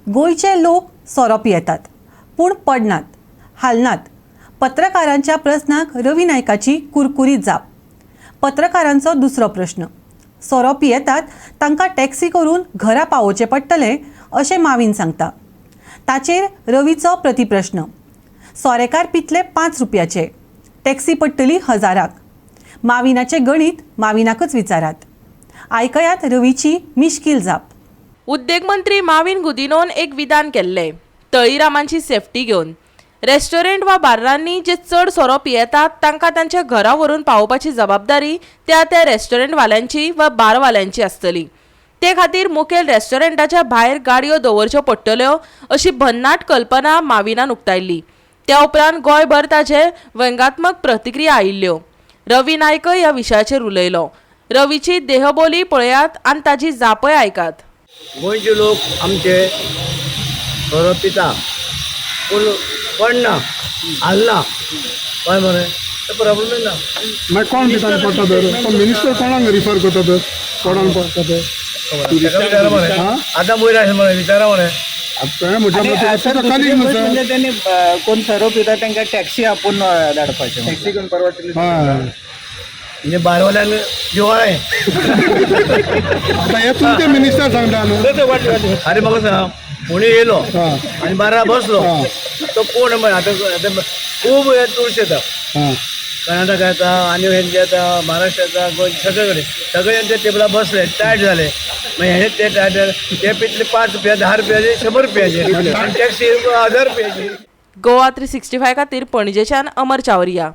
गोयचे लोक सोरो पियेतात पूण पडनात, हालनात. पत्रकारांच्या प्रस्नाक रवी नायकाची कुरकुरीत जाप. पत्रकारांचो दुसरो प्रश्न. सोरो पियेतात तांकां टॅक्सी करून घरा पावोवचें पडटलें अशें मावीन सांगता. ताचेर रवीचो प्रतिप्रश्न. सोरेकार पितले 5 रुपयाचे, टॅक्सी पडटली 1000. माविनाचे गणित माविनाकच विचारात. आयकयात रवीची मिश्कील जाप. उद्देग मंत्री माविन गुदिनोन एक विधान केल्ले तळीरामांची सेफ्टी घेवन. रेस्टॉरंट वा बार्रांनी जे चड सोरो पियेतात तांकां तांच्या घरा व्हरून पावोवपाची जबाबदारी त्या रेस्टॉरंटवाल्यांची वा बारवाल्यांची आसतली. ते खातीर मुखेल रेस्टॉरंटाच्या भायर गाडयो दवरच्यो पडटल्यो अशी भन्नाट कल्पना माविनान उक्तायल्ली. त्या उपरांत गोंयभर ताचे व्यंगात्मक प्रतिक्रिया आयिल्ल्यो. रवी नायकय ह्या विशयाचेर उलयलो. रवीची देहबोली पळयात आनी ताची जापय आयकात. गोंयचे लोक आमचे सोरो पिता पूण पडना, हालना. कळ्ळें मरे, ते प्रॉब्लेम ना. मागीर कोण दिता पडटा तर तो मिनिस्टर कोणाक रिफर करता तर कोणाक पडटा तर विचारा मरे. आतां वयर आसा मरे, विचारा मरे. म्हणजे त्यांनी कोण सोरो पिता तांकां टॅक्सी आपूण धाडपाचें. टॅक्सी करून परवडटली. म्हणजे बारवाल्यान जिवाळें. आतां हे तुमचे मिनिस्टर सांगता न्हू. अरे म्हाका सांग, कोणी येयलो आनी बारा बसलो तो कोण आतां खूब टुरिस्ट येता. कर्नाटका येता आनी हेंचे येता, महाराष्ट्र येता, गोंय सगळे कडेन. सगळे यांच्या टेबलार बसले, टायट झाले. मागीर हे ते टायट ते पितले 5 रुपया, 10 रुपयाचे, 100 रुपयाचे आनी टॅक्सी 1000 रुपयाची. गोवा 365 खातीर पणजेच्यान अमर चावरिया.